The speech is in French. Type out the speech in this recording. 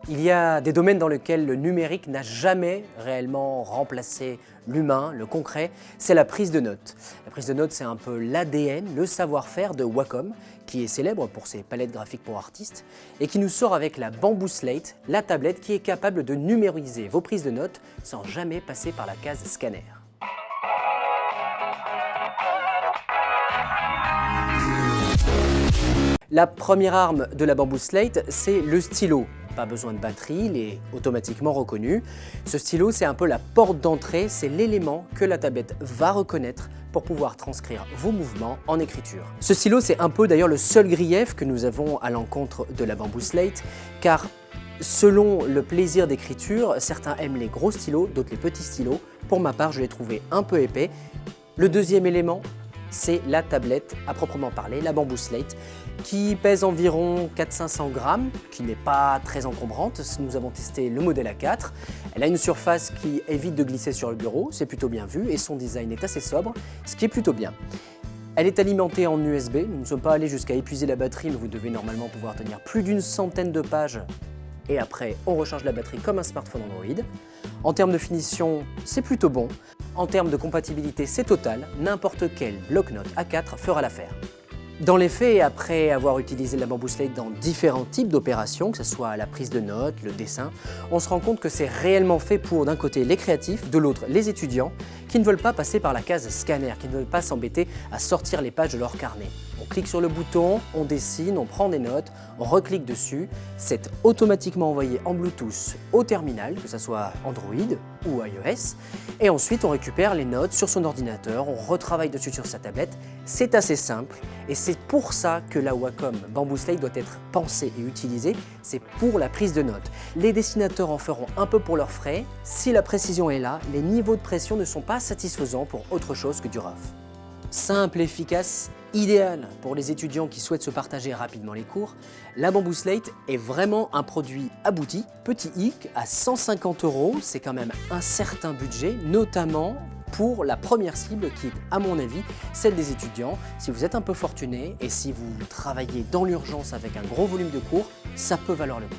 Il y a des domaines dans lesquels le numérique n'a jamais réellement remplacé l'humain, le concret, c'est la prise de notes. La prise de notes, c'est un peu l'ADN, le savoir-faire de Wacom, qui est célèbre pour ses palettes graphiques pour artistes, et qui nous sort avec la Bamboo Slate, la tablette qui est capable de numériser vos prises de notes sans jamais passer par la case scanner. La première arme de la Bamboo Slate, c'est le stylo. Pas besoin de batterie, il est automatiquement reconnu. Ce stylo, c'est un peu la porte d'entrée, c'est l'élément que la tablette va reconnaître pour pouvoir transcrire vos mouvements en écriture. Ce stylo, c'est un peu d'ailleurs le seul grief que nous avons à l'encontre de la Bamboo Slate, car selon le plaisir d'écriture, certains aiment les gros stylos, d'autres les petits stylos. Pour ma part, je l'ai trouvé un peu épais. Le deuxième élément, c'est la tablette à proprement parler, la Bamboo Slate, qui pèse environ 400-500 grammes, qui n'est pas très encombrante. Nous avons testé le modèle A4. Elle a une surface qui évite de glisser sur le bureau, c'est plutôt bien vu, et son design est assez sobre, ce qui est plutôt bien. Elle est alimentée en USB, nous ne sommes pas allés jusqu'à épuiser la batterie, mais vous devez normalement pouvoir tenir plus d'une centaine de pages, et après on recharge la batterie comme un smartphone Android. En termes de finition, c'est plutôt bon. En termes de compatibilité, c'est total, n'importe quel bloc-notes A4 fera l'affaire. Dans les faits, après avoir utilisé la Bamboo Slate dans différents types d'opérations, que ce soit la prise de notes, le dessin, on se rend compte que c'est réellement fait pour, d'un côté, les créatifs, de l'autre, les étudiants, qui ne veulent pas passer par la case scanner, qui ne veulent pas s'embêter à sortir les pages de leur carnet. On clique sur le bouton, on dessine, on prend des notes, on reclique dessus, c'est automatiquement envoyé en Bluetooth au terminal, que ce soit Android ou iOS, et ensuite on récupère les notes sur son ordinateur, on retravaille dessus sur sa tablette. C'est assez simple et c'est pour ça que la Wacom Bamboo Slate doit être pensée et utilisée, c'est pour la prise de notes. Les dessinateurs en feront un peu pour leurs frais, si la précision est là, les niveaux de pression ne sont pas satisfaisants pour autre chose que du RAF. Simple, efficace, idéal pour les étudiants qui souhaitent se partager rapidement les cours, la Bamboo Slate est vraiment un produit abouti. Petit hic, à 150 €, c'est quand même un certain budget, notamment pour la première cible qui est, à mon avis, celle des étudiants. Si vous êtes un peu fortuné et si vous travaillez dans l'urgence avec un gros volume de cours, ça peut valoir le coup.